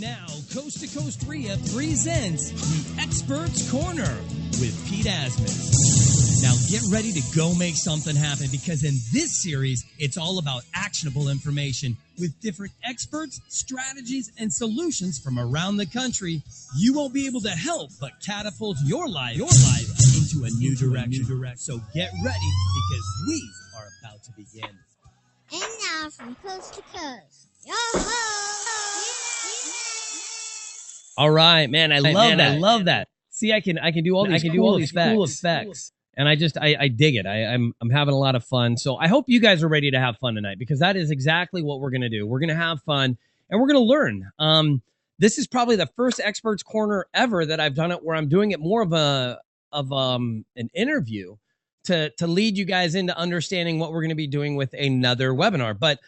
now, Coast to Coast REIA presents the Experts Corner with Pete ASMUS. Now get ready to go make something happen, because in this series, it's all about actionable information with different experts, strategies, and solutions from around the country. You won't be able to help but catapult your life into a new direction. So get ready, because we are about to begin. And now from Coast to Coast, your host. All right, man. I love that. See, I can do all these cool effects. And I dig it. I'm having a lot of fun. So I hope you guys are ready to have fun tonight, because that is exactly what we're going to do. We're going to have fun and we're going to learn. This is probably the first Experts Corner ever that I've done it where I'm doing it more of an interview to lead you guys into understanding what we're going to be doing with another webinar. But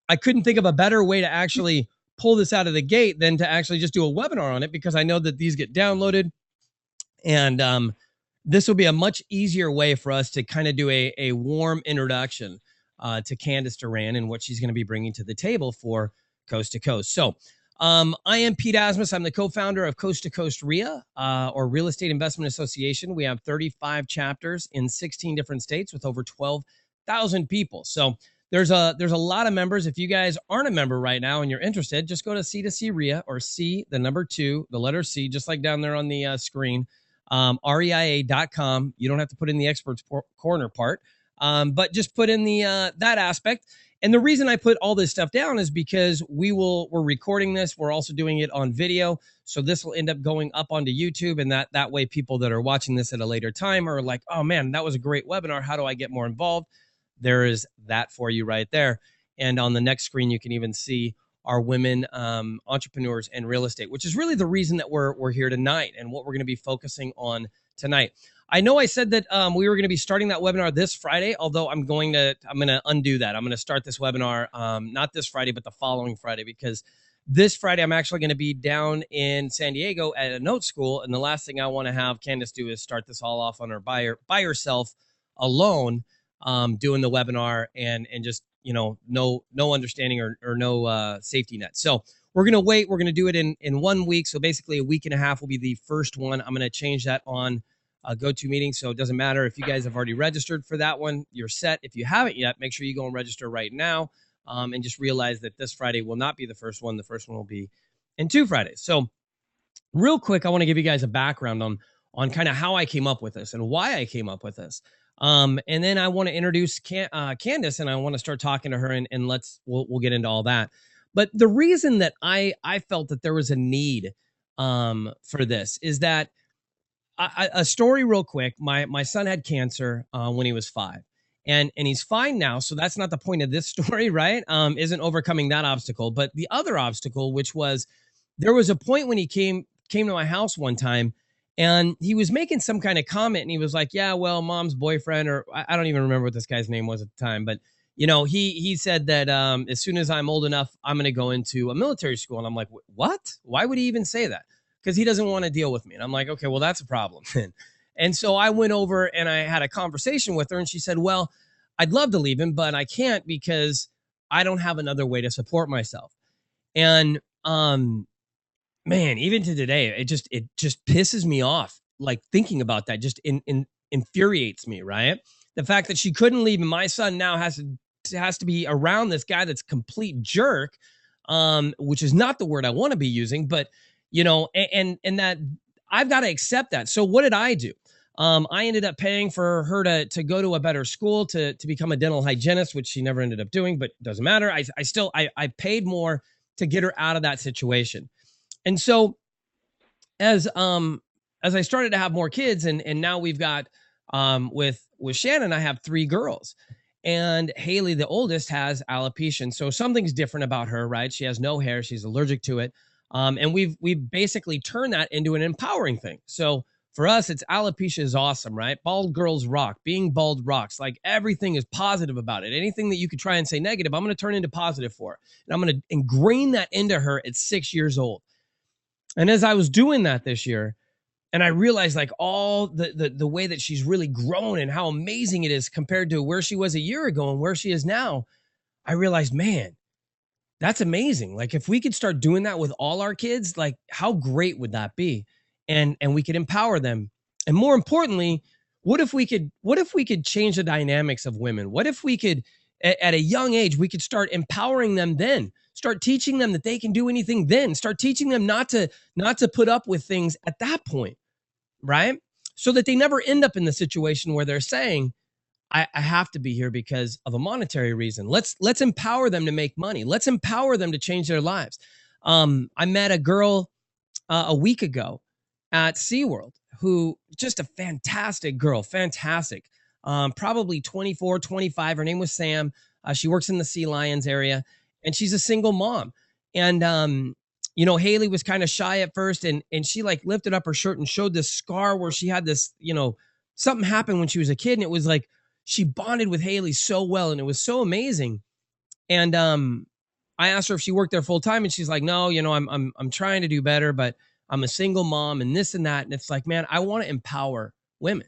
I couldn't think of a better way to actually pull this out of the gate than to actually just do a webinar on it, because I know that these get downloaded, and this will be a much easier way for us to kind of do a warm introduction to Candice DURAN and what she's going to be bringing to the table for Coast to Coast. So I am Pete ASMUS. I'm the co-founder of Coast to Coast REIA, or Real Estate Investment Association. We have 35 chapters in 16 different states with over 12,000 people. So there's a lot of members. If you guys aren't a member right now and you're interested, just go to C2C REIA, or C, the number 2, the letter C, just like down there on the screen, REIA.com. You don't have to put in the Experts Corner part, but just put in the that aspect. And the reason I put all this stuff down is because we're recording this. We're also doing it on video. So this will end up going up onto YouTube. And that way people that are watching this at a later time are like, oh man, that was a great webinar. How do I get more involved? There is that for you right there. And on the next screen, you can even see our women entrepreneurs in real estate, which is really the reason that we're here tonight and what we're going to be focusing on tonight. I know I said that we were going to be starting that webinar this Friday, although I'm going to undo that. I'm going to start this webinar not this Friday, but the following Friday, because this Friday I'm actually going to be down in San Diego at a note school, and the last thing I want to have Candice do is start this all off on her by herself alone, doing the webinar and just no understanding or no safety net. So we're going to wait. We're going to do it in 1 week. So basically a week and a half will be the first one. I'm going to change that on GoToMeeting. So it doesn't matter if you guys have already registered for that one, you're set. If you haven't yet, make sure you go and register right now, and just realize that this Friday will not be the first one. The first one will be in 2 Fridays. So real quick, I want to give you guys a background on kind of how I came up with this and why I came up with this. And then I want to introduce Candice, and I want to start talking to her, and we'll get into all that. But the reason that I felt that there was a need for this is that a story real quick. My son had cancer when he was 5, and he's fine now. So that's not the point of this story, right? Isn't overcoming that obstacle, but the other obstacle, which was there was a point when he came to my house one time. And he was making some kind of comment, and he was like, yeah, well, mom's boyfriend, or I don't even remember what this guy's name was at the time. But, he said that as soon as I'm old enough, I'm going to go into a military school. And I'm like, what? Why would he even say that? Because he doesn't want to deal with me. And I'm like, okay, well, that's a problem. And so I went over and I had a conversation with her, and she said, well, I'd love to leave him, but I can't because I don't have another way to support myself. And man, even to today, it just pisses me off. Like thinking about that just infuriates me, right? The fact that she couldn't leave, and my son now has to be around this guy that's complete jerk, which is not the word I want to be using, but and that I've got to accept that. So what did I do? I ended up paying for her to go to a better school to become a dental hygienist, which she never ended up doing, but it doesn't matter. I paid more to get her out of that situation. And so as I started to have more kids, and now we've got with Shannon, I have 3 girls, and Haley, the oldest, has alopecia. And so something's different about her, right? She has no hair. She's allergic to it. And we've basically turned that into an empowering thing. So for us, it's alopecia is awesome, right? Bald girls rock. Being bald rocks. Like everything is positive about it. Anything that you could try and say negative, I'm going to turn into positive for her. And I'm going to ingrain that into her at 6 years old. And as I was doing that this year, and I realized like all the way that she's really grown and how amazing it is compared to where she was a year ago and where she is now, I realized, man, That's amazing. Like if we could start doing that with all our kids, like how great would that be? And we could empower them. And more importantly, what if we could change the dynamics of women? What if we could at a young age we could start empowering them then? Start teaching them that they can do anything then. Start teaching them not to put up with things at that point, right? So that they never end up in the situation where they're saying, I have to be here because of a monetary reason. Let's empower them to make money. Let's empower them to change their lives. I met a girl a week ago at SeaWorld who just a fantastic girl, fantastic. Probably 24, 25. Her name was Sam. She works in the Sea Lions area and she's a single mom. And Haley was kind of shy at first and she like lifted up her shirt and showed this scar where she had this, something happened when she was a kid. And it was like, she bonded with Haley so well and it was so amazing. And I asked her if she worked there full time and she's like, no, I'm trying to do better, but I'm a single mom and this and that. And it's like, man, I want to empower women.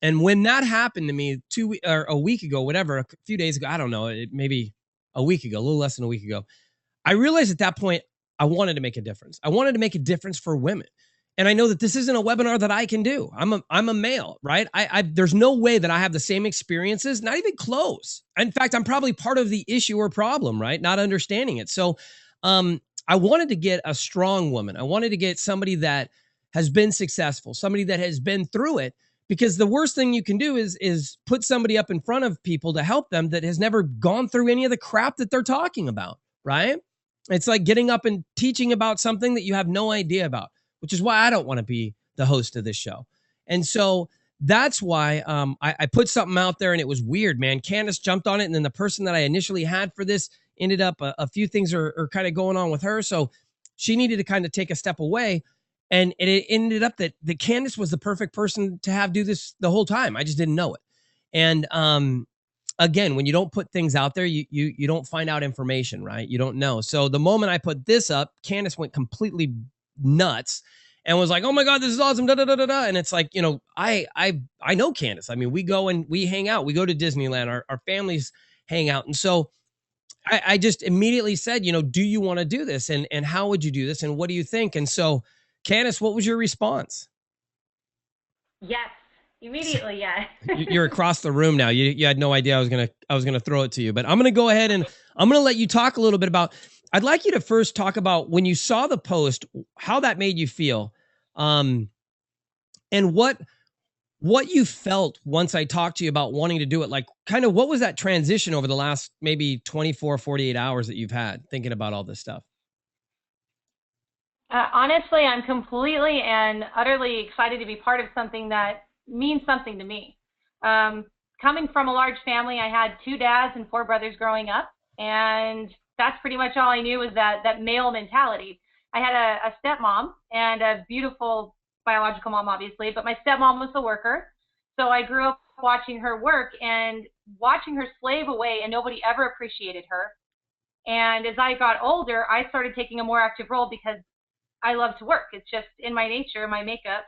And when that happened to me a week ago, whatever, a few days ago, I don't know, maybe a week ago, a little less than a week ago, I realized at that point, I wanted to make a difference. I wanted to make a difference for women. And I know that this isn't a webinar that I can do. I'm a male, right? There's no way that I have the same experiences, not even close. In fact, I'm probably part of the issue or problem, right? Not understanding it. So I wanted to get a strong woman. I wanted to get somebody that has been successful, somebody that has been through it, because the worst thing you can do is put somebody up in front of people to help them that has never gone through any of the crap that they're talking about, right? It's like getting up and teaching about something that you have no idea about, which is why I don't want to be the host of this show. And so that's why I put something out there and it was weird, man. Candice jumped on it. And then the person that I initially had for this ended up, a few things are kind of going on with her. So she needed to kind of take a step away. And it ended up that Candice was the perfect person to have do this the whole time. I just didn't know it. And again, when you don't put things out there, you don't find out information, right? You don't know. So the moment I put this up, Candice went completely nuts and was like, oh my God, this is awesome. Da, da, da, da, da. And it's like, I know Candice. I mean, we go and we hang out. We go to Disneyland. Our families hang out. And so I just immediately said, do you want to do this? And how would you do this? And what do you think? And so, Candice, what was your response? Yes. Immediately, yes. You're across the room now. You had no idea I was gonna throw it to you, but I'm gonna go ahead and I'm gonna let you talk a little bit about. I'd like you to first talk about when you saw the post, how that made you feel, and what you felt once I talked to you about wanting to do it. Like, kind of what was that transition over the last maybe 24, 48 hours that you've had thinking about all this stuff? Honestly, I'm completely and utterly excited to be part of something that means something to me. Coming from a large family, I had 2 dads and 4 brothers growing up, and that's pretty much all I knew was that male mentality. I had a stepmom and a beautiful biological mom, obviously, but my stepmom was a worker. So I grew up watching her work and watching her slave away, and nobody ever appreciated her. And as I got older, I started taking a more active role because I love to work. It's just in my nature, my makeup.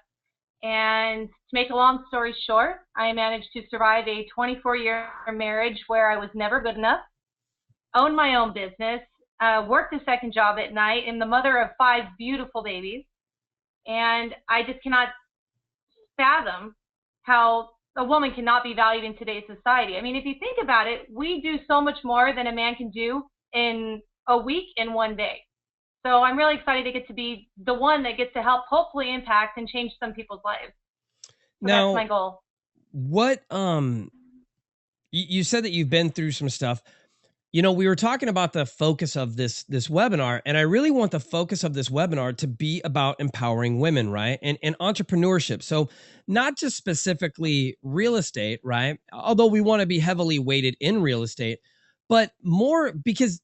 And to make a long story short, I managed to survive a 24-year marriage where I was never good enough, owned my own business, worked a second job at night, and the mother of 5 beautiful babies. And I just cannot fathom how a woman cannot be valued in today's society. I mean, if you think about it, we do so much more than a man can do in a week, in one day. So I'm really excited to get to be the one that gets to help hopefully impact and change some people's lives. So now, that's my goal. What, you said that you've been through some stuff. We were talking about the focus of this webinar, and I really want the focus of this webinar to be about empowering women, right? And entrepreneurship. So not just specifically real estate, right? Although we want to be heavily weighted in real estate, but more because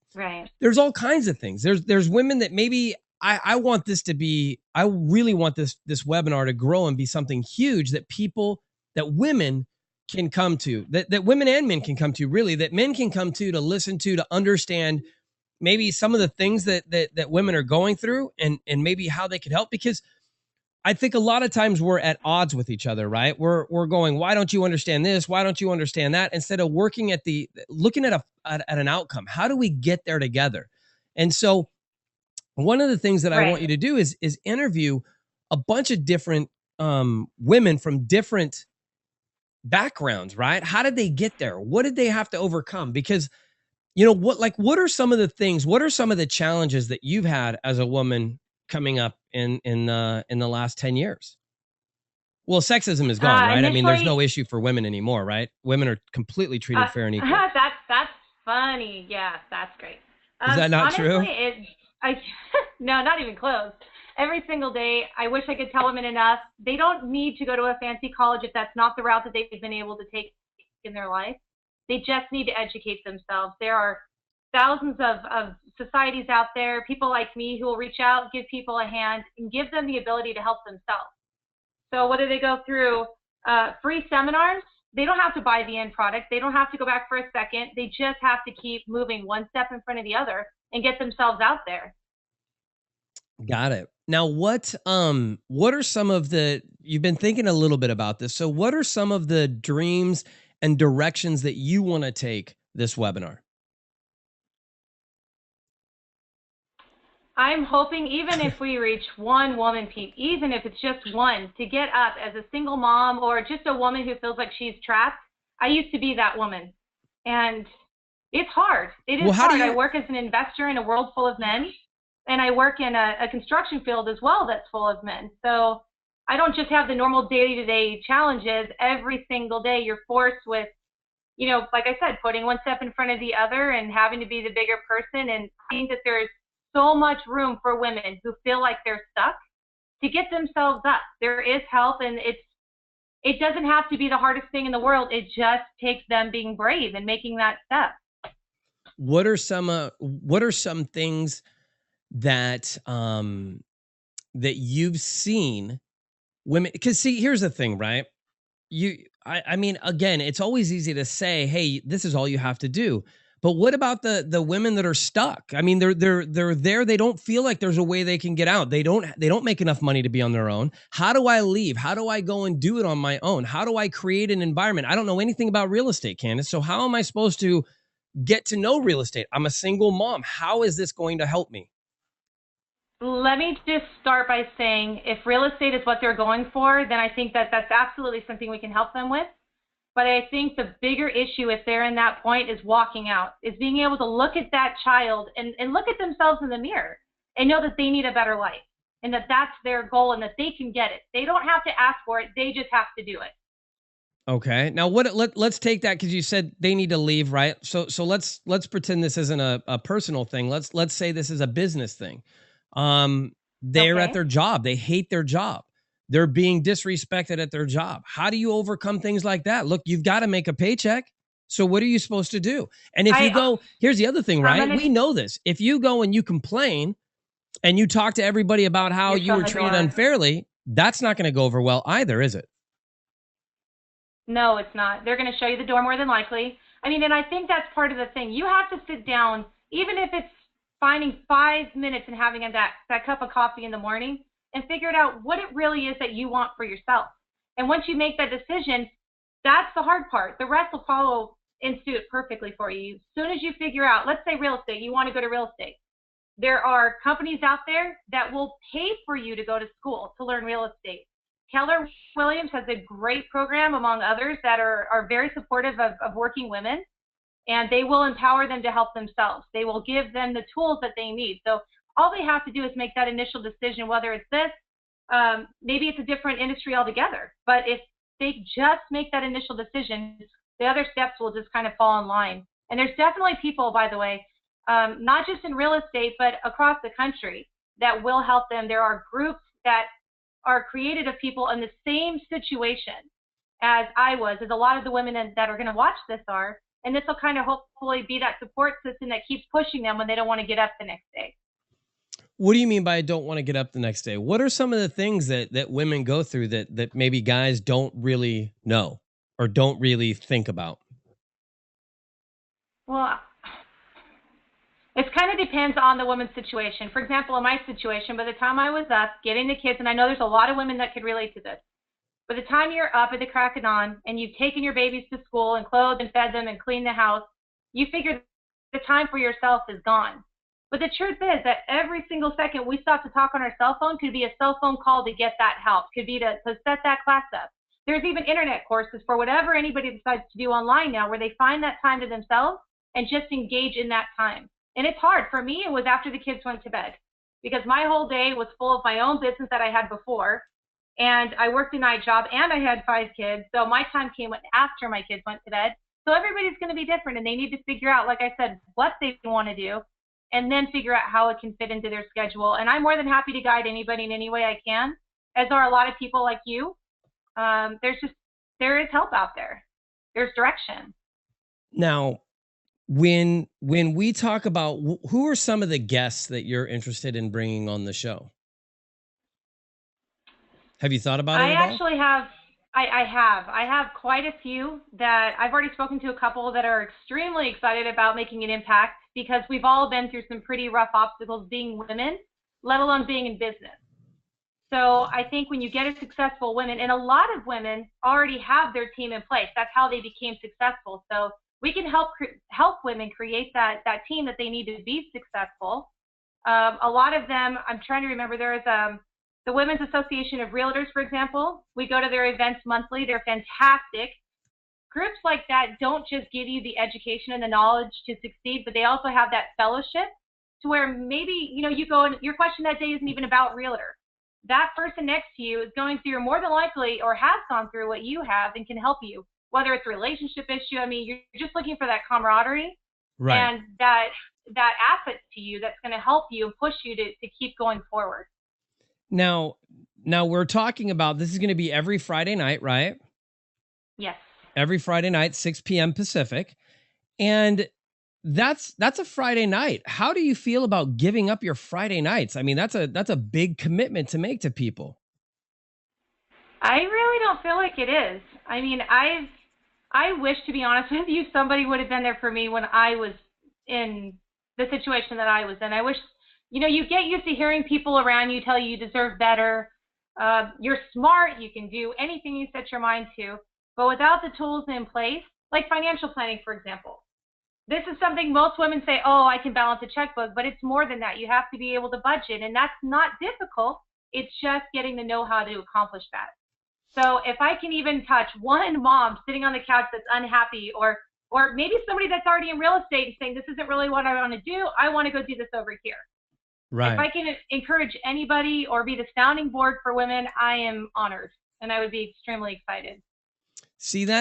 there's all kinds of things. There's women that maybe I want this to be, I really want this webinar to grow and be something huge that women can come to, that women and men can come to, really, that men can come to listen to understand maybe some of the things that women are going through and maybe how they could help. Because I think a lot of times we're at odds with each other, right? We're going, why don't you understand this? Why don't you understand that? Instead of looking at an outcome. How do we get there together? And so one of the things that I Right. want you to do is interview a bunch of different women from different backgrounds, right? How did they get there? What did they have to overcome? Because what are some of the things, what are some of the challenges that you've had as a woman coming up in the last 10 years? Well, sexism is gone, right? I mean, there's no Initially, issue for women anymore, right? Women are completely treated fair and equal. that's funny. Yeah, that's great. Is that not Honestly, true? I no, not even close. Every single day, I wish I could tell women enough. They don't need to go to a fancy college if that's not the route that they've been able to take in their life. They just need to educate themselves. There are thousands of societies out there, people like me who will reach out, give people a hand, and give them the ability to help themselves. So whether they go through free seminars, they don't have to buy the end product. They don't have to go back for a second. They just have to keep moving one step in front of the other and get themselves out there. Got it. Now, what are some of the, you've been thinking a little bit about this. So what are some of the dreams and directions that you want to take this webinar? I'm hoping even if we reach one woman, Pete, even if it's just one, to get up as a single mom or just a woman who feels like she's trapped. I used to be that woman. And it's hard. It is hard. I work as an investor in a world full of men, and I work in a construction field as well that's full of men. So I don't just have the normal day-to-day challenges. Every single day you're forced with, like I said, putting one step in front of the other and having to be the bigger person, and seeing that there's so much room for women who feel like they're stuck to get themselves up. There is help, and it doesn't have to be the hardest thing in the world. It just takes them being brave and making that step. What are some things that that you've seen women, because see, here's the thing, right? I mean, again, it's always easy to say, hey, this is all you have to do. But what about the women that are stuck? I mean, they're there. They don't feel like there's a way they can get out. They don't make enough money to be on their own. How do I leave? How do I go and do it on my own? How do I create an environment? I don't know anything about real estate, Candice. So how am I supposed to get to know real estate? I'm a single mom. How is this going to help me? Let me just start by saying, if real estate is what they're going for, then I think that that's absolutely something we can help them with. But I think the bigger issue, if they're in that point, is walking out, is being able to look at that child and look at themselves in the mirror and know that they need a better life and that that's their goal and that they can get it. They don't have to ask for it. They just have to do it. Okay. Now, let's take that, because you said they need to leave, right? So let's pretend this isn't a personal thing. Let's say this is a business thing. They're at their job. They hate their job. They're being disrespected at their job. How do you overcome things like that? Look, you've got to make a paycheck. So what are you supposed to do? And if you go, here's the other thing, right? We know this. If you go and you complain and you talk to everybody about how you were treated unfairly, that's not going to go over well either, is it? No, it's not. They're going to show you the door more than likely. I mean, and I think that's part of the thing. You have to sit down, even if it's finding 5 minutes and having that cup of coffee in the morning, and figure out what it really is that you want for yourself. And once you make that decision, that's the hard part. The rest will follow in suit perfectly for you. As soon as you figure out, let's say real estate, you want to go to real estate. There are companies out there that will pay for you to go to school to learn real estate. Keller Williams has a great program, among others, that are very supportive of working women, and they will empower them to help themselves. They will give them the tools that they need. So all they have to do is make that initial decision, whether it's this, maybe it's a different industry altogether. But if they just make that initial decision, the other steps will just kind of fall in line. And there's definitely people, by the way, not just in real estate, but across the country, that will help them. There are groups that are created of people in the same situation as I was, as a lot of the women that are going to watch this are. And this will kind of hopefully be that support system that keeps pushing them when they don't want to get up the next day. What do you mean by don't want to get up the next day? What are some of the things that women go through that maybe guys don't really know or don't really think about? Well, it kind of depends on the woman's situation. For example, in my situation, by the time I was up, getting the kids, and I know there's a lot of women that could relate to this, by the time you're up at the crack of dawn and you've taken your babies to school and clothed and fed them and cleaned the house, you figure the time for yourself is gone. But the truth is that every single second we stop to talk on our cell phone could be a cell phone call to get that help, could be to set that class up. There's even internet courses for whatever anybody decides to do online now where they find that time to themselves and just engage in that time. And it's hard. For me, it was after the kids went to bed because my whole day was full of my own business that I had before. And I worked a night job and I had 5 kids. So my time came after my kids went to bed. So everybody's going to be different and they need to figure out, like I said, what they want to do and then figure out how it can fit into their schedule. And I'm more than happy to guide anybody in any way I can, as are a lot of people like you. There is help out there. There's direction. Now, when we talk about who are some of the guests that you're interested in bringing on the show? Have you thought about it at all? Actually have. I have quite a few that I've already spoken to, a couple that are extremely excited about making an impact because we've all been through some pretty rough obstacles being women, let alone being in business. So I think when you get a successful women, and a lot of women already have their team in place, that's how they became successful. So we can help women create that team that they need to be successful. A lot of them, I'm trying to remember, there is the Women's Association of Realtors, for example. We go to their events monthly. They're fantastic. Groups like that don't just give you the education and the knowledge to succeed, but they also have that fellowship to where maybe, you go and your question that day isn't even about realtor. That person next to you is going through, more than likely, or has gone through what you have and can help you, whether it's a relationship issue. I mean, you're just looking for that camaraderie, right, and that asset to you that's going to help you and push you to keep going forward. Now we're talking about, this is going to be every Friday night, right? Yes. Every Friday night, 6 p.m. Pacific. And that's a Friday night. How do you feel about giving up your Friday nights? I mean, that's a big commitment to make to people. I really don't feel like it is. I mean, I wish, to be honest with you, somebody would have been there for me when I was in the situation that I was in. I wish, you get used to hearing people around you tell you you deserve better. You're smart. You can do anything you set your mind to. But without the tools in place, like financial planning, for example, this is something most women say, oh, I can balance a checkbook, but it's more than that. You have to be able to budget, and that's not difficult. It's just getting to know how to accomplish that. So if I can even touch one mom sitting on the couch that's unhappy, or maybe somebody that's already in real estate and saying, this isn't really what I want to do, I want to go do this over here. Right. If I can encourage anybody or be the sounding board for women, I am honored, and I would be extremely excited. See,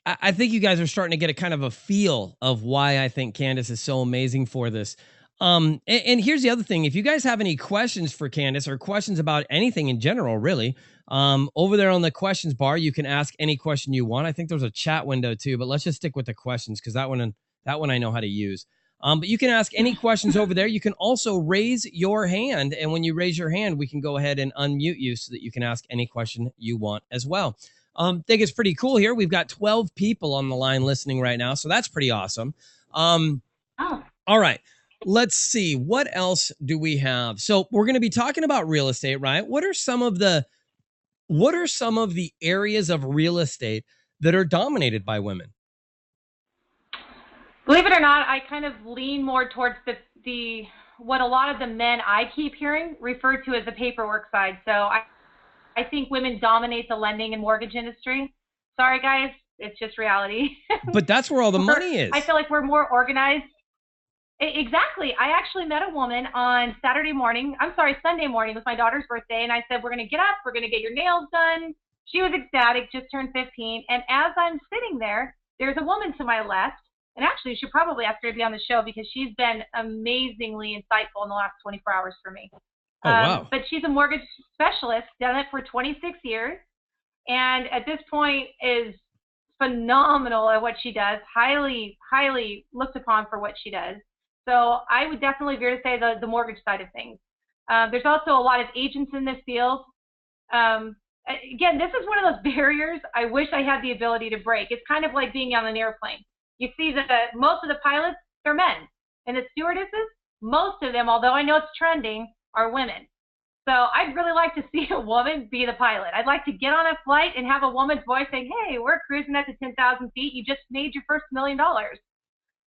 I think you guys are starting to get a kind of a feel of why I think Candice is so amazing for this. And here's the other thing. If you guys have any questions for Candice or questions about anything in general, really, over there on the questions bar, you can ask any question you want. I think there's a chat window too, but let's just stick with the questions because that one I know how to use. But you can ask any questions over there. You can also raise your hand. And when you raise your hand, we can go ahead and unmute you so that you can ask any question you want as well. Think it's pretty cool here. We've got 12 people on the line listening right now. So that's pretty awesome. All right. Let's see. What else do we have? So we're going to be talking about real estate, right? What are some of the areas of real estate that are dominated by women? Believe it or not, I kind of lean more towards the what a lot of the men I keep hearing refer to as the paperwork side. So I think women dominate the lending and mortgage industry. Sorry, guys. It's just reality. But that's where all the money is. I feel like we're more organized. Exactly. I actually met a woman on Sunday morning with my daughter's birthday. And I said, we're going to get up. We're going to get your nails done. She was ecstatic, just turned 15. And as I'm sitting there, there's a woman to my left. And actually, you should probably ask her to be on the show because she's been amazingly insightful in the last 24 hours for me. Oh, wow. But she's a mortgage specialist, done it for 26 years, and at this point is phenomenal at what she does, highly, highly looked upon for what she does. So I would definitely veer to say the mortgage side of things. There's also a lot of agents in this field. Again, this is one of those barriers I wish I had the ability to break. It's kind of like being on an airplane. You see that most of the pilots, they're men. And the stewardesses, most of them, although I know it's trending, are women. So I'd really like to see a woman be the pilot. I'd like to get on a flight and have a woman's voice saying, hey, we're cruising at the 10,000 feet. You just made your first $1 million.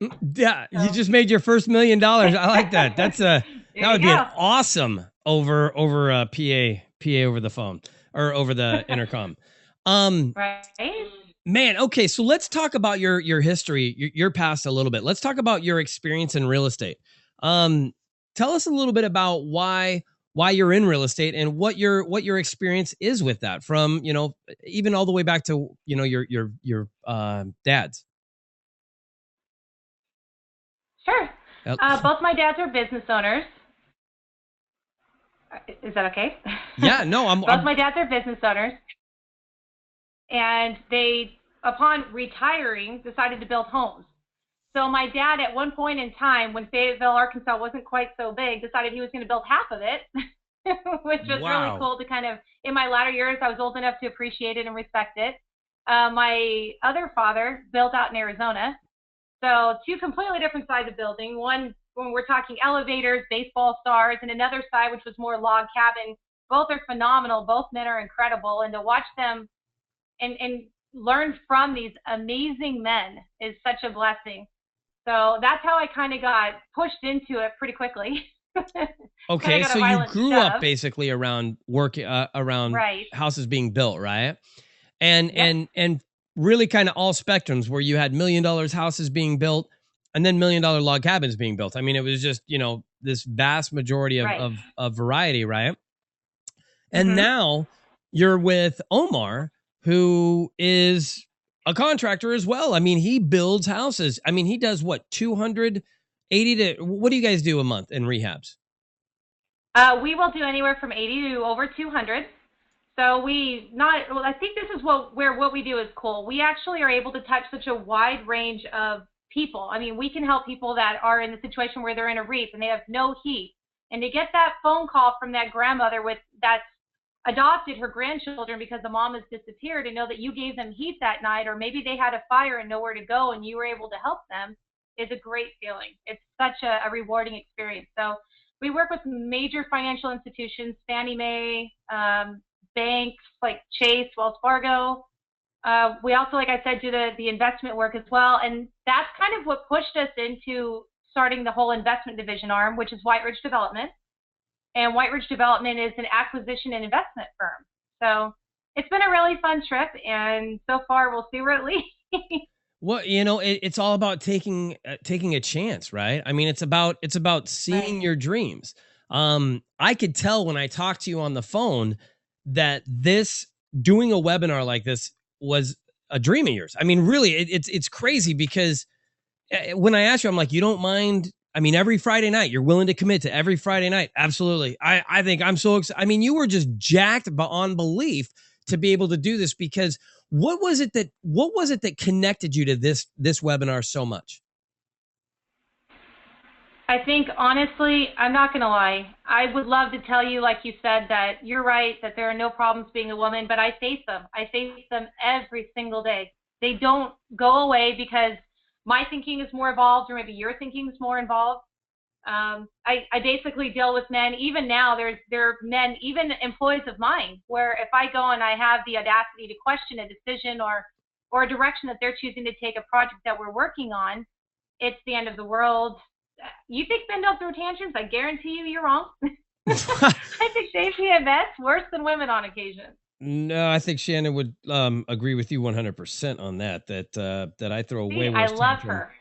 Yeah, you So just made your first $1 million. I like that. That there would you be an go. awesome over PA over the phone or over the intercom. Right? Man, okay, so let's talk about your history, your past a little bit. Let's talk about your experience in real estate. Um, Tell us a little bit about why you're in real estate and what your experience is with that, from even all the way back to your dad's. Sure. Yep. Both my dads are business owners. Is that okay? Yeah, no, Both my dads are business owners, and they, upon retiring, decided to build homes. So my dad, at one point in time, when Fayetteville, Arkansas wasn't quite so big, decided he was going to build half of it, which was really Wow. cool to kind of, in my latter years, I was old enough to appreciate it and respect it. My other father built out in Arizona. So two completely different sides of building. One, when we're talking elevators, baseball stars, and another side, which was more log cabin. Both are phenomenal. Both men are incredible. And to watch them and learn from these amazing men is such a blessing. So that's how I kind of got pushed into it pretty quickly. Okay, so you grew up basically around around right. houses being built, right? And Yep. and really kind of all spectrums, where you had $1 million houses being built and then $1 million log cabins being built. I mean, it was just, this vast majority Right. of variety, right? And Mm-hmm. now you're with Omar, who is a contractor as well. I mean, he builds houses. I mean, he does what, 280 to, what do you guys do a month in rehabs? We will do anywhere from 80 to over 200. So I think this is where what we do is cool. We actually are able to touch such a wide range of people. I mean, we can help people that are in the situation where they're in a REAP and they have no heat. And to get that phone call from that grandmother that's adopted her grandchildren because the mom has disappeared, and know that you gave them heat that night, or maybe they had a fire and nowhere to go and you were able to help them, is a great feeling. It's such a rewarding experience. So we work with major financial institutions, Fannie Mae, banks like Chase, Wells Fargo. We also, like I said, do the investment work as well. And that's kind of what pushed us into starting the whole investment division arm, which is White Ridge Development. And White Ridge Development is an acquisition and investment firm. So it's been a really fun trip, and so far we'll see where it leads. Well, it's all about taking a chance, right? I mean, it's about seeing Right. your dreams. I could tell when I talked to you on the phone that doing a webinar like this was a dream of yours. I mean, really, it's crazy because when I asked you, I'm like, you don't mind? I mean, every Friday night, you're willing to commit to every Friday night. Absolutely. I think I'm so excited. I mean, you were just jacked beyond belief to be able to do this, because what was it that connected you to this webinar so much? I think, honestly, I'm not going to lie. I would love to tell you, like you said, that you're right, that there are no problems being a woman, but I face them. I face them every single day. They don't go away because my thinking is more evolved, or maybe your thinking is more involved. I basically deal with men. Even now, there are men, even employees of mine, where if I go and I have the audacity to question a decision or a direction that they're choosing to take a project that we're working on, it's the end of the world. You think men don't throw tantrums? I guarantee you're wrong. I think they see a mess worse than women on occasion. No, I think Shannon would agree with you 100% on that. That I throw way worse. I love her.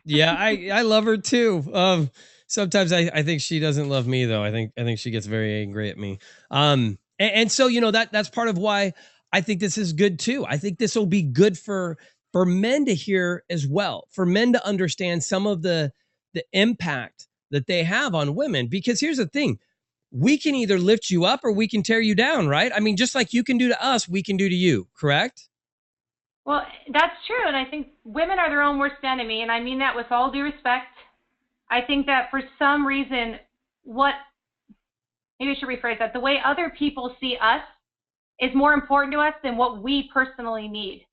Yeah, I love her too. Sometimes I think she doesn't love me though. I think she gets very angry at me. And so that's part of why I think this is good too. I think this will be good for men to hear as well, for men to understand some of the impact that they have on women. Because here's the thing, we can either lift you up or we can tear you down, right? I mean, just like you can do to us, we can do to you, correct? Well, that's true. And I think women are their own worst enemy. And I mean that with all due respect. I think that for some reason, maybe I should rephrase that, the way other people see us is more important to us than what we personally need.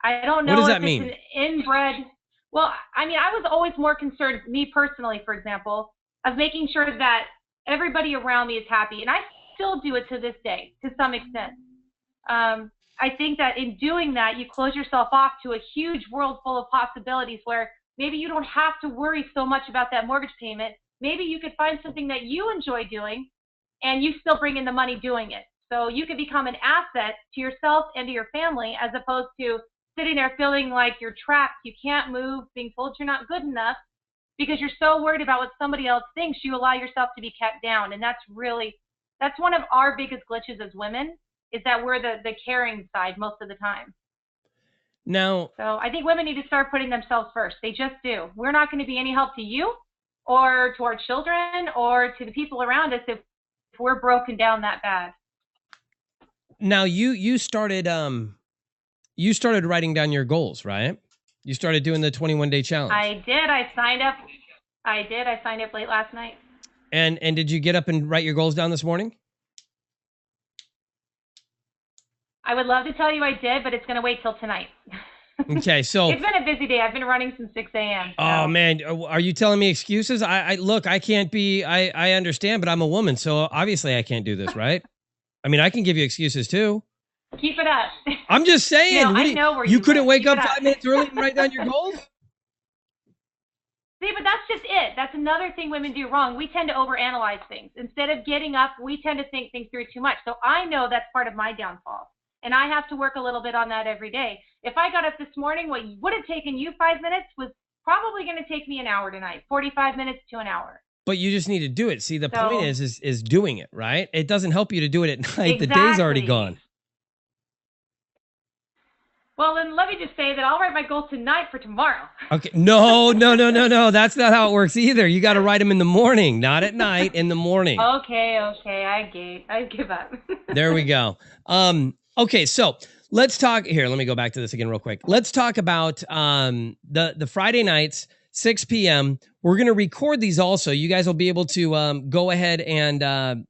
I don't know. What does that if mean? It's an inbred. Well, I mean, I was always more concerned, me personally, for example, of making sure that everybody around me is happy. And I still do it to this day, to some extent. I think that in doing that, you close yourself off to a huge world full of possibilities where maybe you don't have to worry so much about that mortgage payment. Maybe you could find something that you enjoy doing and you still bring in the money doing it. So you could become an asset to yourself and to your family, as opposed to sitting there feeling like you're trapped, you can't move, being told you're not good enough because you're so worried about what somebody else thinks. You allow yourself to be kept down. And that's one of our biggest glitches as women, is that we're the caring side most of the time. Now, so I think women need to start putting themselves first. They just do. We're not going to be any help to you or to our children or to the people around us if we're broken down that bad. Now you started writing down your goals, right? You started doing the 21-day challenge. I did. I signed up. I signed up late last night. And did you get up and write your goals down this morning? I would love to tell you I did, but it's going to wait till tonight. Okay, so it's been a busy day. I've been running since 6 a.m. So. Oh man, are you telling me excuses? Look, I can't be. I understand, but I'm a woman, so obviously I can't do this, right? I mean, I can give you excuses too. Keep it up. I'm just saying. I know where you couldn't wake up 5 minutes early and write down your goals? See, but that's just it. That's another thing women do wrong. We tend to overanalyze things. Instead of getting up, we tend to think things through too much. So I know that's part of my downfall. And I have to work a little bit on that every day. If I got up this morning, what would have taken you 5 minutes was probably going to take me an hour tonight, 45 minutes to an hour. But you just need to do it. See, the point is doing it, right? It doesn't help you to do it at night. Exactly. The day's already gone. Well, then let me just say that I'll write my goals tonight for tomorrow. Okay. No. That's not how it works either. You got to write them in the morning, not at night, in the morning. Okay. I give up. There we go. Okay, so let's talk here. Let me go back to this again real quick. Let's talk about the Friday nights, 6 p.m. We're going to record these also. You guys will be able to go ahead and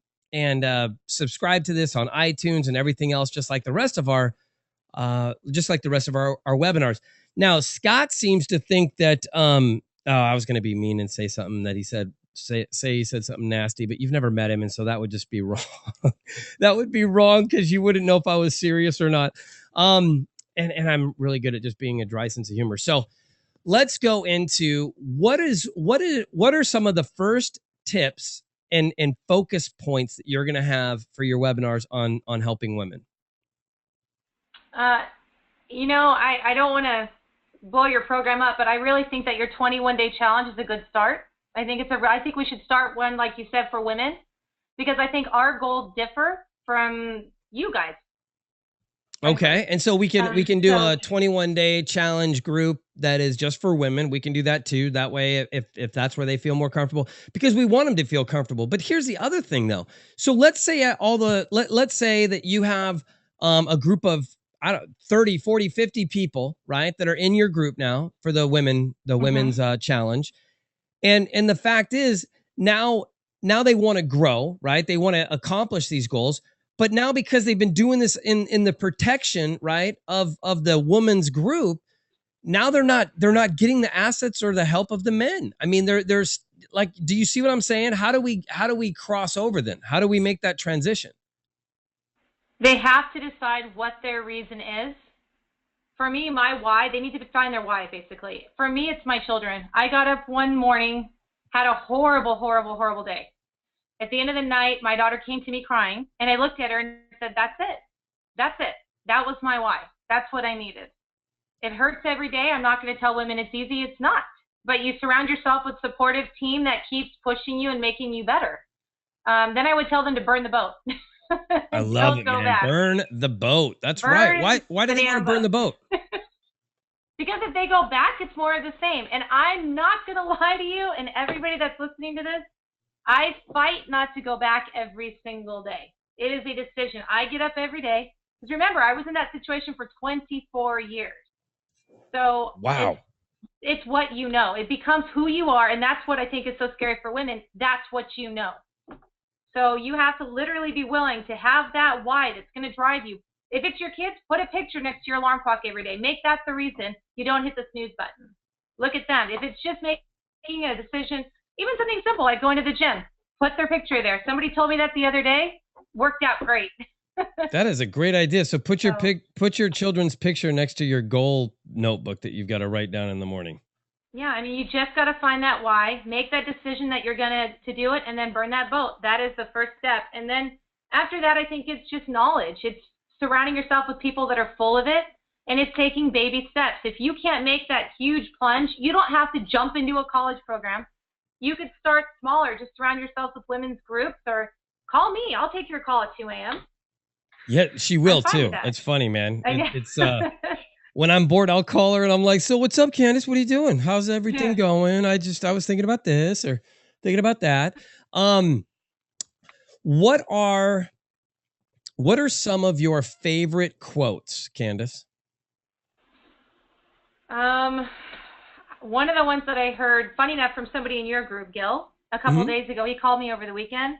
subscribe to this on iTunes and everything else, just like the rest of our webinars. Now, Scott seems to think that I was going to be mean and say something that he said. Say he said something nasty, but you've never met him, and so that would just be wrong. That would be wrong because you wouldn't know if I was serious or not. And I'm really good at just being a dry sense of humor. So let's go into what are some of the first tips and focus points that you're going to have for your webinars on helping women. I don't want to blow your program up, but I really think that your 21-day challenge is a good start. I think we should start one, like you said, for women, because I think our goals differ from you guys. Okay, and so we can do a 21-day challenge group that is just for women. We can do that too. That way, if that's where they feel more comfortable, because we want them to feel comfortable. But here's the other thing, though. So let's say let's say that you have a group of 30, 40, 50 people, right, that are in your group now for the women's challenge. And the fact is now they want to grow, right? They want to accomplish these goals. But now because they've been doing this in the protection, right, of the woman's group, now they're not getting the assets or the help of the men. I mean, there's like, do you see what I'm saying? How do we cross over then? How do we make that transition? They have to decide what their reason is. For me, my why, they need to define their why, basically. For me, it's my children. I got up one morning, had a horrible, horrible, horrible day. At the end of the night, my daughter came to me crying, and I looked at her and said, that's it. That's it. That was my why. That's what I needed. It hurts every day. I'm not going to tell women it's easy. It's not. But you surround yourself with a supportive team that keeps pushing you and making you better. Then I would tell them to burn the boat. I love it, man. Back. Burn the boat. That's right. Why do they want to burn the boat? Because if they go back, it's more of the same. And I'm not going to lie to you and everybody that's listening to this. I fight not to go back every single day. It is a decision. I get up every day. Because remember, I was in that situation for 24 years. So wow. It's what you know. It becomes who you are. And that's what I think is so scary for women. That's what you know. So you have to literally be willing to have that why that's going to drive you. If it's your kids, put a picture next to your alarm clock every day. Make that the reason you don't hit the snooze button. Look at them. If it's just making a decision, even something simple like going to the gym, put their picture there. Somebody told me that the other day. Worked out great. That is a great idea. So put your children's picture next to your goal notebook that you've got to write down in the morning. Yeah, I mean, you just got to find that why, make that decision that you're going to do it, and then burn that boat. That is the first step. And then after that, I think it's just knowledge. It's surrounding yourself with people that are full of it, and it's taking baby steps. If you can't make that huge plunge, you don't have to jump into a college program. You could start smaller. Just surround yourself with women's groups, or call me. I'll take your call at 2 a.m. Yeah, she will too. It's funny, man. It's when I'm bored, I'll call her and I'm like, so what's up, Candice? What are you doing? How's everything going? I was thinking about this or thinking about that. What are some of your favorite quotes, Candice? One of the ones that I heard, funny enough, from somebody in your group, Gil, a couple of days ago, he called me over the weekend,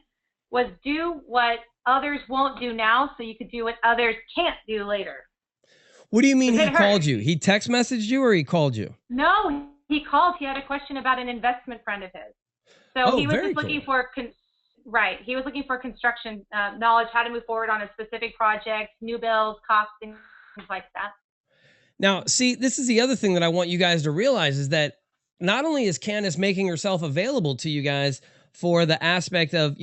was do what others won't do now so you could do what others can't do later. What do you mean he called you? He text messaged you or he called you? No, he called. He had a question about an investment friend of his. So he was just looking for, he was looking for construction knowledge, how to move forward on a specific project, new builds, costs, things like that. Now, see, this is the other thing that I want you guys to realize is that not only is Candice making herself available to you guys for the aspect of,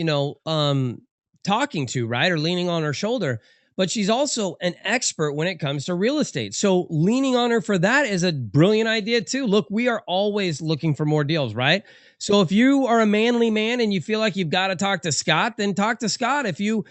talking to, right, or leaning on her shoulder, but she's also an expert when it comes to real estate. So leaning on her for that is a brilliant idea too. Look, we are always looking for more deals, right? So if you are a manly man and you feel like you've got to talk to Scott, then talk to Scott. If you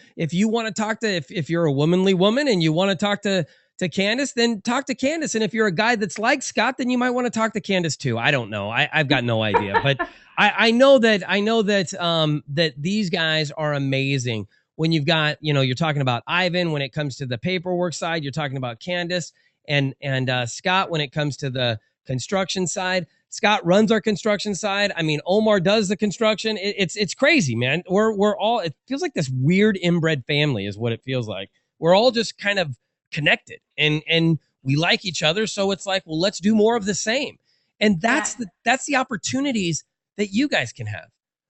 want to talk to, if you're a womanly woman and you want to talk to Candice, then talk to Candice. And if you're a guy that's like Scott, then you might want to talk to Candice too. I don't know. I've got no idea, but I know that these guys are amazing. When you've got, you're talking about Ivan when it comes to the paperwork side, you're talking about Candice and Scott when it comes to the construction side. Scott runs our construction side. I mean, Omar does the construction. It's crazy, man. We're all, it feels like this weird inbred family is what it feels like. We're all just kind of connected and we like each other. So it's like, well, let's do more of the same. And that's the opportunities that you guys can have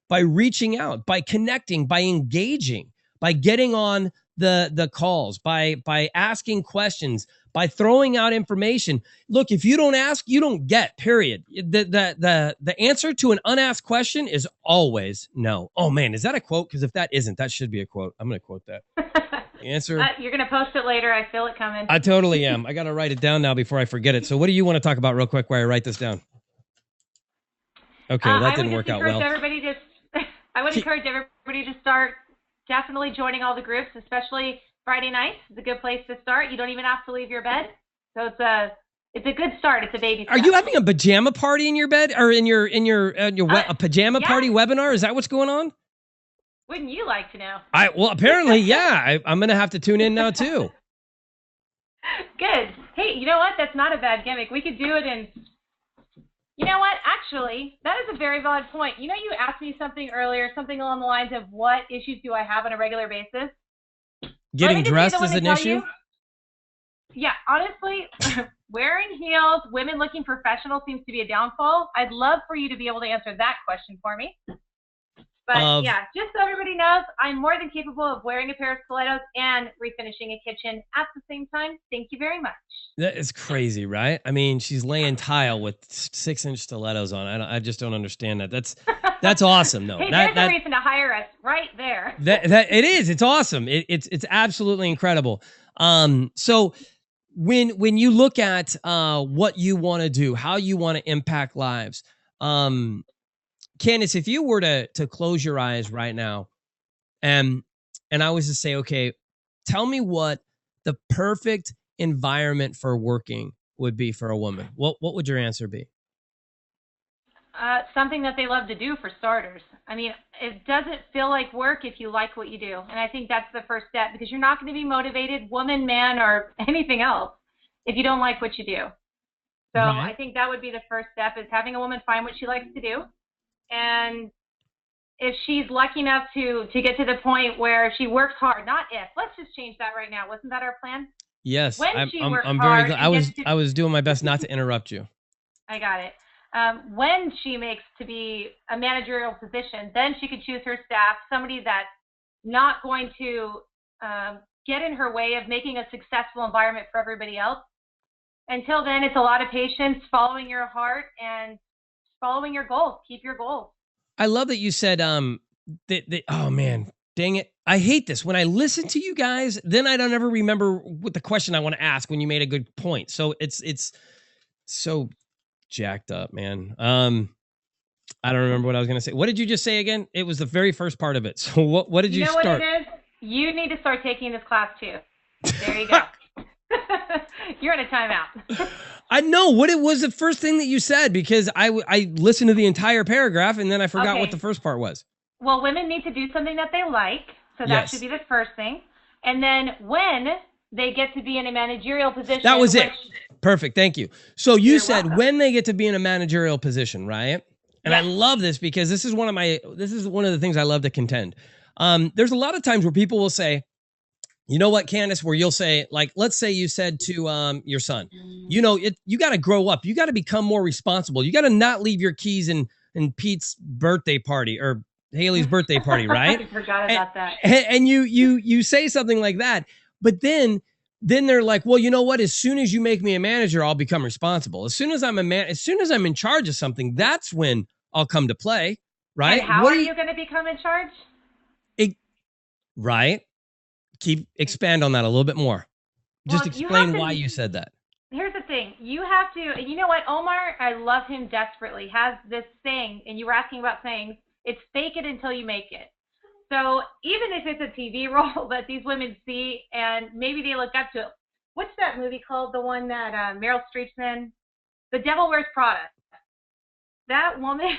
by reaching out, by connecting, by engaging, by getting on the calls, by asking questions, by throwing out information. Look, if you don't ask, you don't get, period. The answer to an unasked question is always no. Oh man, is that a quote? Because if that isn't, that should be a quote. I'm going to quote that. The answer. You're going to post it later. I feel it coming. I totally am. I got to write it down now before I forget it. So what do you want to talk about real quick while I write this down? Okay, that didn't work out well. I would encourage everybody to start definitely joining all the groups, especially Friday nights. It's a good place to start. You don't even have to leave your bed. So it's a good start. It's a baby step. Are you having a pajama party in your bed or in your a pajama party webinar? Is that what's going on? Wouldn't you like to know? Well, apparently, yeah. I'm going to have to tune in now too. Good. Hey, you know what? That's not a bad gimmick. We could do it in. You know what? Actually, that is a very valid point. You asked me something earlier, something along the lines of what issues do I have on a regular basis? Getting dressed is an issue? Yeah, honestly, wearing heels, women looking professional seems to be a downfall. I'd love for you to be able to answer that question for me. But yeah, just so everybody knows, I'm more than capable of wearing a pair of stilettos and refinishing a kitchen at the same time. Thank you very much. That is crazy, right? I mean, she's laying tile with 6-inch stilettos on. I just don't understand that. That's awesome, though. Hey, there's a reason to hire us right there. That it is. It's awesome. It's absolutely incredible. So when you look at what you want to do, how you want to impact lives, Candice, if you were to close your eyes right now and I was to say, okay, tell me what the perfect environment for working would be for a woman, what would your answer be? Something that they love to do, for starters. I mean, it doesn't feel like work if you like what you do. And I think that's the first step, because you're not going to be motivated, woman, man, or anything else, if you don't like what you do. So I think that would be the first step, is having a woman find what she likes to do. And if she's lucky enough to get to the point where she works hard, not if. Let's just change that right now. Wasn't that our plan? Yes. When I'm very glad. I was doing my best not to interrupt you. I got it. When she makes to be a managerial position, then she could choose her staff, somebody that's not going to get in her way of making a successful environment for everybody else. Until then, it's a lot of patience, following your heart, and following your goals. Keep your goals. I love that you said, oh man, dang it. I hate this. When I listen to you guys, then I don't ever remember what the question I want to ask when you made a good point. So it's so jacked up, man. I don't remember what I was going to say. What did you just say again? It was the very first part of it. So what did you start? You know what it is? You need to start taking this class too. There you go. You're in a timeout. I know what it was, the first thing that you said, because I listened to the entire paragraph and then I forgot what the first part was. Well, women need to do something that they like. So that should be the first thing. And then when they get to be in a managerial position. That was it. Perfect. Thank you. So you said welcome. When they get to be in a managerial position, right? And I love this because this is one of the things I love to contend. There's a lot of times where people will say, you know what, Candice, where you'll say, like, let's say you said to your son, you know, you got to grow up. You got to become more responsible. You got to not leave your keys in Pete's birthday party or Haley's birthday party, right? I forgot about that. And you say something like that, but then they're like, well, you know what? As soon as you make me a manager, I'll become responsible. As soon as I'm in charge of something, that's when I'll come to play, right? And how are you going to become in charge? Right. Expand on that a little bit more. Just explain why you said that. Here's the thing. You have to, you know what, Omar, I love him desperately, has this saying, and you were asking about sayings, it's fake it until you make it. So even if it's a TV role that these women see and maybe they look up to, what's that movie called? The one that Meryl Streep's in? The Devil Wears Prada. That woman,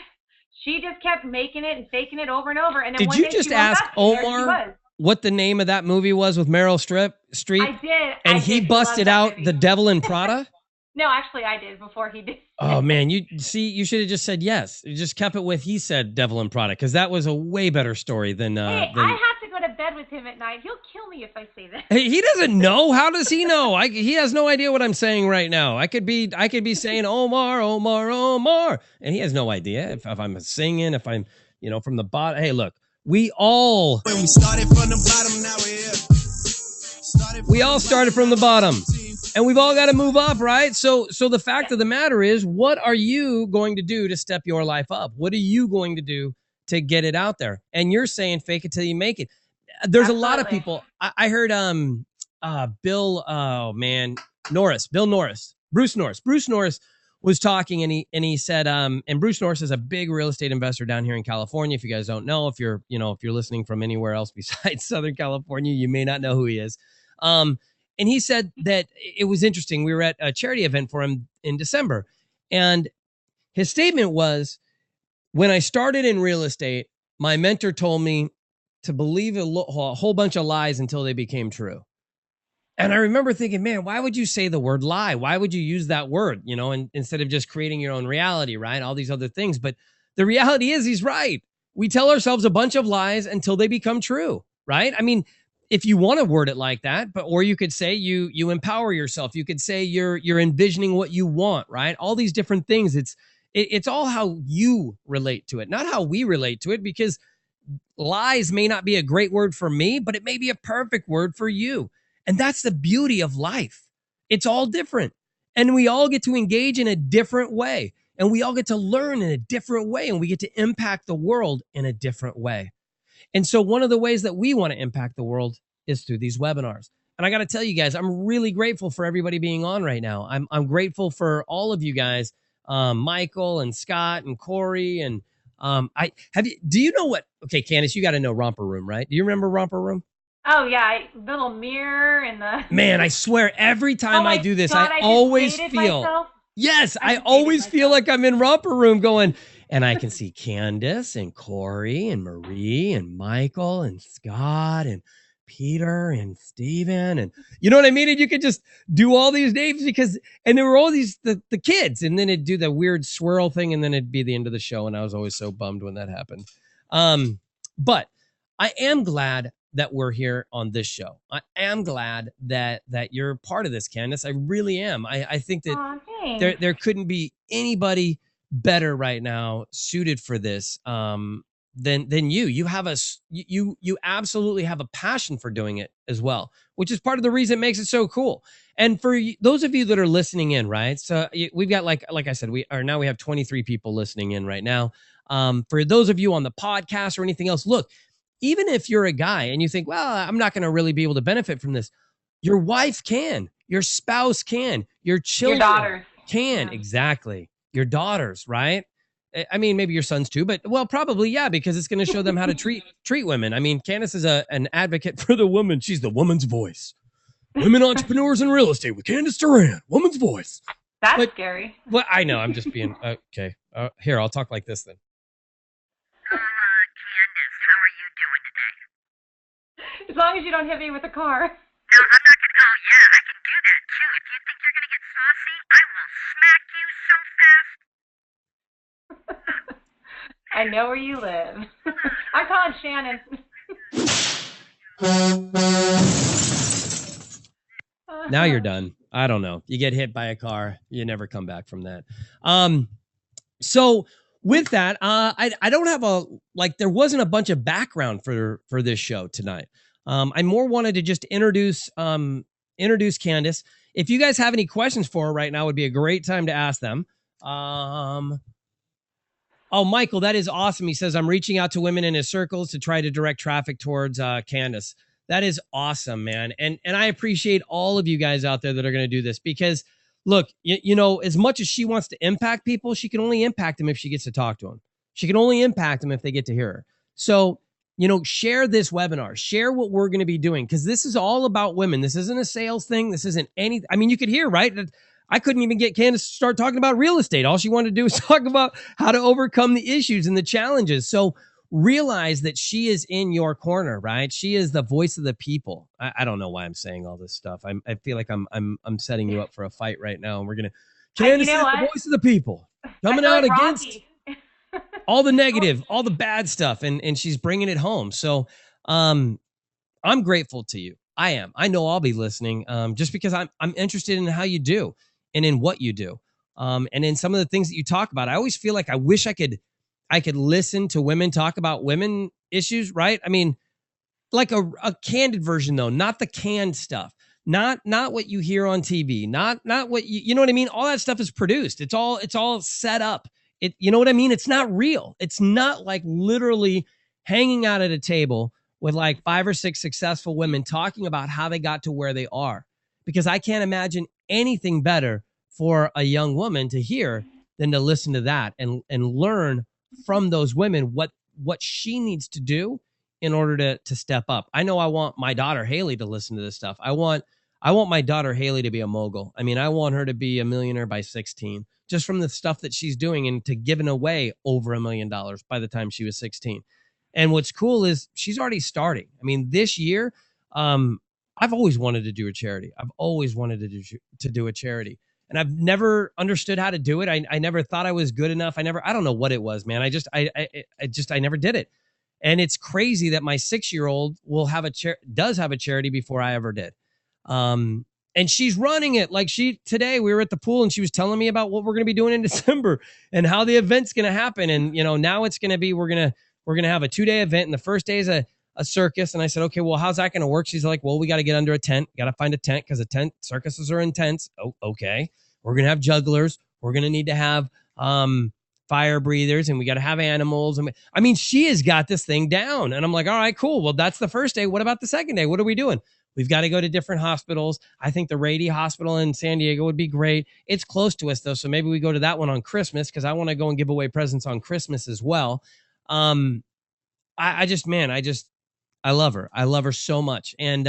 she just kept making it and faking it over and over. And then did you just ask Omar what the name of that movie was with Meryl Streep? I did. And he busted out The Devil in Prada? No, actually I did before he did. Oh man, you should have just said yes. You just kept it with he said Devil in Prada, because that was a way better story than hey, I have to go to bed with him at night. He'll kill me if I say that. Hey, he doesn't know. How does he know? He has no idea what I'm saying right now. I could be saying Omar, Omar, Omar, and he has no idea if I'm singing, if I'm, you know, from the bottom. Hey, look, we all started from the bottom. Now we're here. We all started from the bottom. And we've all got to move up, right? So the fact of the matter is, what are you going to do to step your life up? What are you going to do to get it out there? And you're saying fake it till you make it. There's a lot of people. I heard Bill, Bruce Norris was talking, and he said, and Bruce Norris is a big real estate investor down here in California. If you guys don't know, if you're listening from anywhere else besides Southern California, you may not know who he is. And he said that it was interesting. We were at a charity event for him in December. And his statement was, when I started in real estate, my mentor told me to believe a whole bunch of lies until they became true. And I remember thinking, man, why would you say the word lie? Why would you use that word, you know, instead of just creating your own reality, right? All these other things. But the reality is he's right. We tell ourselves a bunch of lies until they become true, right? I mean, if you want to word it like that, or you could say you empower yourself. You could say you're envisioning what you want, right? All these different things. It's all how you relate to it, not how we relate to it, because lies may not be a great word for me, but it may be a perfect word for you. And that's the beauty of life. It's all different. And we all get to engage in a different way. And we all get to learn in a different way. And we get to impact the world in a different way. And so one of the ways that we want to impact the world is through these webinars. And I got to tell you guys, I'm really grateful for everybody being on right now. I'm grateful for all of you guys, Michael and Scott and Corey. And do you know what? Okay, Candice, you got to know Romper Room, right? Do you remember Romper Room? Oh yeah, little mirror and the. Man, I swear every time I do this, I always feel. Myself. Yes, I always feel like I'm in Romper Room going. And I can see Candice and Corey and Marie and Michael and Scott and Peter and Steven. And you know what I mean? And you could just do all these names and there were all these, the kids, and then it'd do the weird swirl thing. And then it'd be the end of the show. And I was always so bummed when that happened. But I am glad that we're here on this show. I am glad that you're part of this, Candice. I really am. I think that there couldn't be anybody better right now suited for this. than you have you absolutely have a passion for doing it as well, which is part of the reason it makes it so cool. And for those of you that are listening in, right? So we've got like I said, we have 23 people listening in right now. For those of you on the podcast or anything else, look, even if you're a guy and you think, well, I'm not going to really be able to benefit from this, your wife can, your spouse can, your children your daughters can. Yeah. Exactly. Your daughters, right? I mean, maybe your sons too, but well, probably, yeah, because it's going to show them how to treat women. I mean, Candice is an advocate for the woman. She's the woman's voice. Women entrepreneurs in real estate with Candice DURAN, woman's voice. That's scary. Well, I know. I'm just being okay. Here, I'll talk like this then. Candice, how are you doing today? As long as you don't hit me with a car. No, I'm not gonna. Oh yeah, I can do that too. If you think you're gonna get saucy, I will smack you so fast. I know where you live. I'm calling Shannon. Now you're done. I don't know. You get hit by a car, you never come back from that. So with that, I don't have there wasn't a bunch of background for this show tonight. I more wanted to just introduce Candice. If you guys have any questions for her right now, would be a great time to ask them. Oh, Michael, that is awesome. He says, I'm reaching out to women in his circles to try to direct traffic towards Candice. That is awesome, man. And I appreciate all of you guys out there that are going to do this because, look, you know, as much as she wants to impact people, she can only impact them if she gets to talk to them. She can only impact them if they get to hear her. So, you know, share this webinar. Share what we're going to be doing because this is all about women. This isn't a sales thing. This isn't anything. I mean, you could hear, right? I couldn't even get Candice to start talking about real estate. All she wanted to do was talk about how to overcome the issues and the challenges. So realize that she is in your corner, right? She is the voice of the people. I don't know why I'm saying all this stuff. I feel like I'm setting you up for a fight right now. And we're going to, Candice is the voice of the people coming out against all the negative, all the bad stuff. And she's bringing it home. So I'm grateful to you. I am. I know I'll be listening just because I'm interested in how you do. And in what you do, and in some of the things that you talk about. I always feel like I wish I could listen to women talk about women issues, right? I mean, like a candid version though, not the canned stuff, not what you hear on TV, not what you know what I mean? All that stuff is produced. It's all set up. You know what I mean? It's not real. It's not like literally hanging out at a table with like 5 or 6 successful women talking about how they got to where they are. Because I can't imagine anything better for a young woman to hear than to listen to that and learn from those women what she needs to do in order to step up. I know I want my daughter Haley to listen to this stuff. I want my daughter Haley to be a mogul. I mean, I want her to be a millionaire by 16, just from the stuff that she's doing and to giving away over $1 million by the time she was 16. And what's cool is she's already starting. I mean, this year, I've always wanted to do a charity. I've always wanted to do a charity. And I've never understood how to do it. I never thought I was good enough. I don't know what it was, man. I never did it. And it's crazy that my 6-year-old does have a charity before I ever did. And she's running it. Like today we were at the pool and she was telling me about what we're going to be doing in December and how the event's going to happen. And, you know, now it's going to be, we're going to have a 2-day event. And the first day is a circus. And I said, okay, well, how's that going to work? She's like, well, we got to get under a tent. Got to find a tent because circuses are intense. Oh, okay. We're going to have jugglers. We're going to need to have fire breathers and we got to have animals. And I mean, she has got this thing down. And I'm like, all right, cool. Well, that's the first day. What about the second day? What are we doing? We've got to go to different hospitals. I think the Rady Hospital in San Diego would be great. It's close to us though. So maybe we go to that one on Christmas because I want to go and give away presents on Christmas as well. I love her. I love her so much. And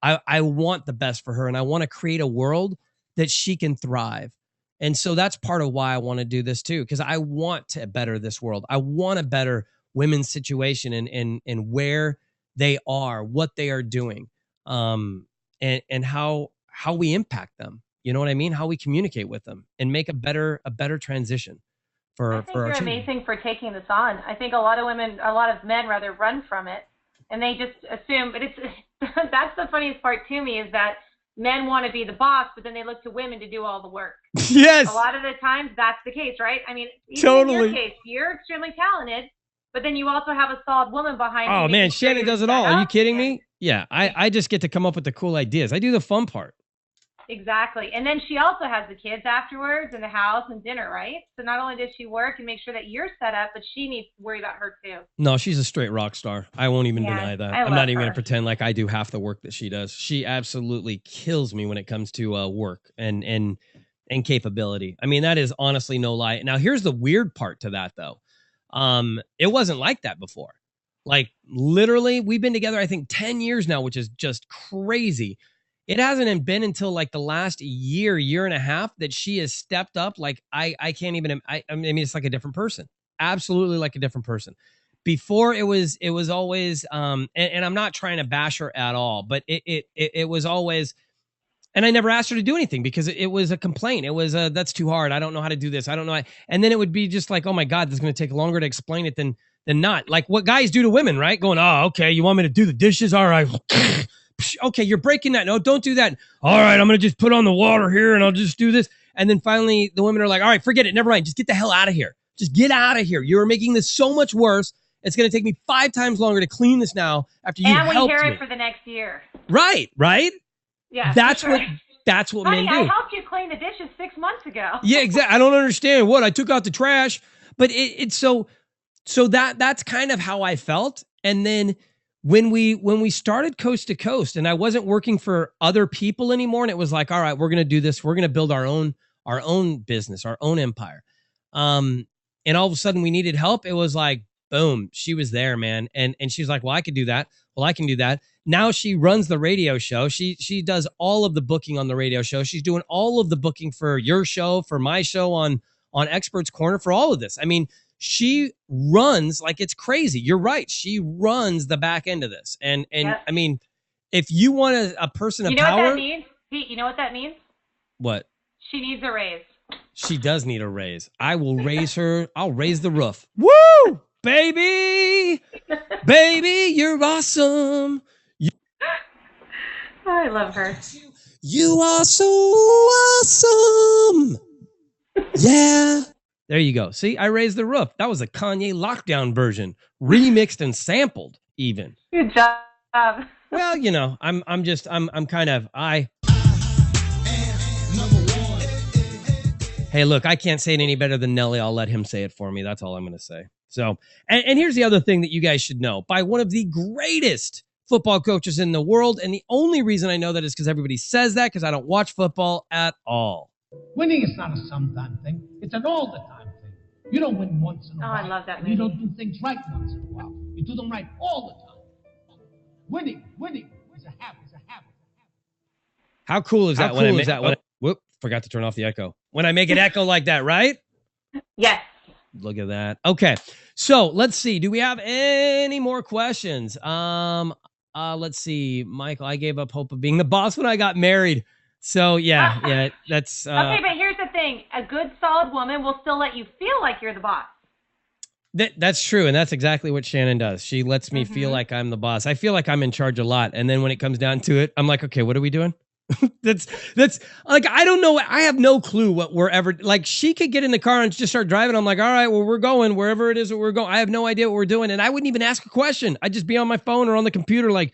I want the best for her. And I want to create a world that she can thrive. And so that's part of why I want to do this too, because I want to better this world. I want to better women's situation and where they are, what they are doing, and how we impact them. You know what I mean? How we communicate with them and make a better transition. I think you're amazing for taking this on. I think a lot of men rather run from it. And they just assume, but that's the funniest part to me is that men want to be the boss, but then they look to women to do all the work. Yes. A lot of the times that's the case, right? I mean, even totally. in your case, you're extremely talented, but then you also have a solid woman behind you. Oh man, making sure Shannon you're does it set all. Are you up. kidding me? Yeah, I just get to come up with the cool ideas. I do the fun part. Exactly. And then she also has the kids afterwards and the house and dinner, right? So not only does she work and make sure that you're set up, but she needs to worry about her too. No, she's a straight rock star. I won't even deny that. I'm not even going to pretend like I do half the work that she does. She absolutely kills me when it comes to work and capability. I mean, that is honestly no lie. Now, here's the weird part to that, though. It wasn't like that before. Like, literally, we've been together, I think, 10 years now, which is just crazy. It hasn't been until like the last year and a half that she has stepped up. Like, I can't even, I mean, it's like a different person. Absolutely like a different person. Before it was always, and I'm not trying to bash her at all, but it was always, and I never asked her to do anything because it was a complaint. It was that's too hard. I don't know how to do this. I don't know. And then it would be just like, oh my God, this is going to take longer to explain it than not. Like what guys do to women, right? Going, oh, okay, you want me to do the dishes? All right. Okay, you're breaking that. No, don't do that. All right, I'm going to just put on the water here and I'll just do this. And then finally the women are like, all right, forget it. Never mind. Just get the hell out of here. Just get out of here. You're making this so much worse. It's going to take me 5 times longer to clean this now after you helped me. And we hear it for the next year. Right. Yeah, that's sure. That's what Honey, men do. I helped you clean the dishes 6 months ago. Yeah, exactly. I don't understand what I took out the trash, but it's so that's kind of how I felt. And then when we started Coast to Coast, and I wasn't working for other people anymore, and it was like, all right, we're gonna do this. We're gonna build our own business, our own empire. And all of a sudden, we needed help. It was like, boom, she was there, man. And she's like, well, I could do that. Well, I can do that. Now she runs the radio show. She does all of the booking on the radio show. She's doing all of the booking for your show, for my show on Experts Corner, for all of this. I mean, she runs like it's crazy. You're right. She runs the back end of this. And yep. I mean, if you want a person of power. You know what that means? Pete, you know what that means? What? She needs a raise. She does need a raise. I will raise her. I'll raise the roof. Woo! Baby! Baby, you're awesome. I love her. You are so awesome. Yeah. There you go. See, I raised the roof. That was a Kanye lockdown version, remixed and sampled even. Good job. Well, you know, I'm kind of, hey, look, I can't say it any better than Nelly. I'll let him say it for me. That's all I'm going to say. So, and here's the other thing that you guys should know. By one of the greatest football coaches in the world, and the only reason I know that is because everybody says that, because I don't watch football at all. Winning is not a sometime thing. It's an all-the-time thing. You don't win once in a while. I love that movie. You don't do things right once in a while. You do them right all the time. Winning is a habit. How cool is that? Whoop, forgot to turn off the echo. When I make it echo like that, right? Yes. Look at that. Okay. So let's see. Do we have any more questions? Let's see. Michael, I gave up hope of being the boss when I got married. So yeah, that's okay, but here's the thing. A good solid woman will still let you feel like you're the boss. That's true, and that's exactly what Shannon does. She lets me feel like I'm the boss. I feel like I'm in charge a lot, and then when it comes down to it, I'm like, okay, what are we doing? that's like, I don't know. I have no clue what we're ever, like, she could get in the car and just start driving. I'm like, all right, well, we're going wherever it is that we're going. I have no idea what we're doing, and I wouldn't even ask a question. I'd just be on my phone or on the computer, like,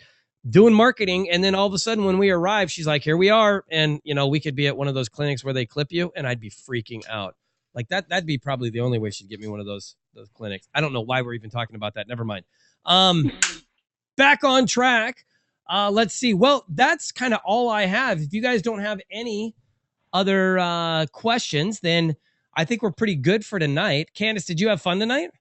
doing marketing. And then all of a sudden when we arrive, she's like, here we are. And you know, we could be at one of those clinics where they clip you, and I'd be freaking out. Like that'd be probably the only way she'd get me one of those clinics. I don't know why we're even talking about that. Never mind. Back on track. Let's see. Well, that's kind of all I have. If you guys don't have any other questions, then I think we're pretty good for tonight. Candice, did you have fun tonight?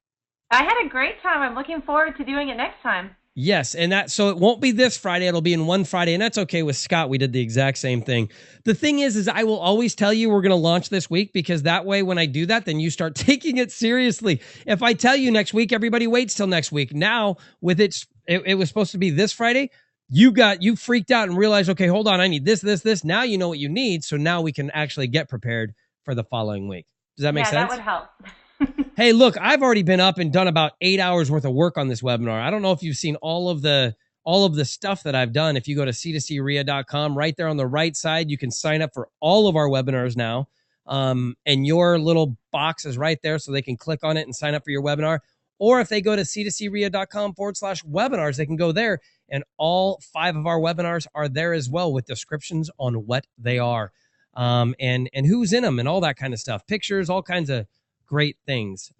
I had a great time. I'm looking forward to doing it next time. Yes, and so it won't be this Friday. It'll be in one Friday, and that's okay with Scott. We did the exact same thing. The thing is I will always tell you we're going to launch this week, because that way when I do that, then you start taking it seriously. If I tell you next week, everybody waits till next week. Now, with it was supposed to be this Friday. You freaked out and realized, okay, hold on, I need this. Now you know what you need, so now we can actually get prepared for the following week. Does that make sense? Yeah, that would help. Hey, look, I've already been up and done about 8 hours worth of work on this webinar. I don't know if you've seen all of the stuff that I've done. If you go to c2creia.com, right there on the right side, you can sign up for all of our webinars now. And your little box is right there, so they can click on it and sign up for your webinar. or if they go to c2crea.com/webinars, they can go there, and all 5 of our webinars are there as well with descriptions on what they are, and who's in them and all that kind of stuff, pictures, all kinds of great things.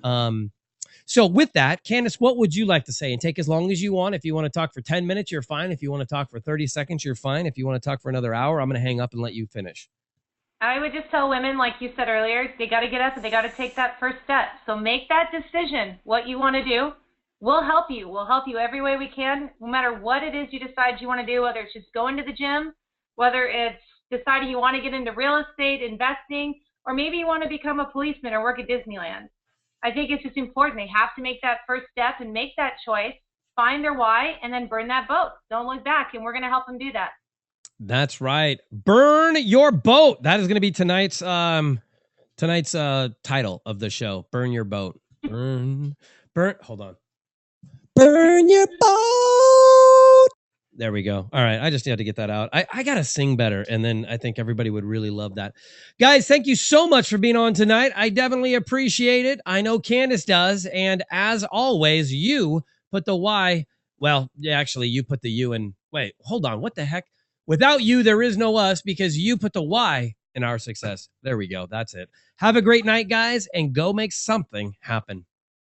So with that, Candice, what would you like to say? And take as long as you want. If you want to talk for 10 minutes, you're fine. If you want to talk for 30 seconds, you're fine. If you want to talk for another hour, I'm going to hang up and let you finish. I would just tell women, like you said earlier, they got to get up and they got to take that first step. So make that decision, what you want to do. We'll help you. We'll help you every way we can, no matter what it is you decide you want to do, whether it's just going to the gym, whether it's deciding you want to get into real estate, investing, or maybe you want to become a policeman or work at Disneyland. I think it's just important. They have to make that first step and make that choice, find their why, and then burn that boat. Don't look back, and we're going to help them do that. That's right. Burn your boat. That is going to be tonight's title of the show. Burn your boat. Burn. Hold on. Burn your boat. There we go. All right. I just had to get that out. I got to sing better. And then I think everybody would really love that. Guys, thank you so much for being on tonight. I definitely appreciate it. I know Candice does. And as always, you put the Y. Well, yeah, actually, you put the U in. Wait, hold on. What the heck? Without you, there is no us, because you put the Y in our success. There we go. That's it. Have a great night, guys, and go make something happen.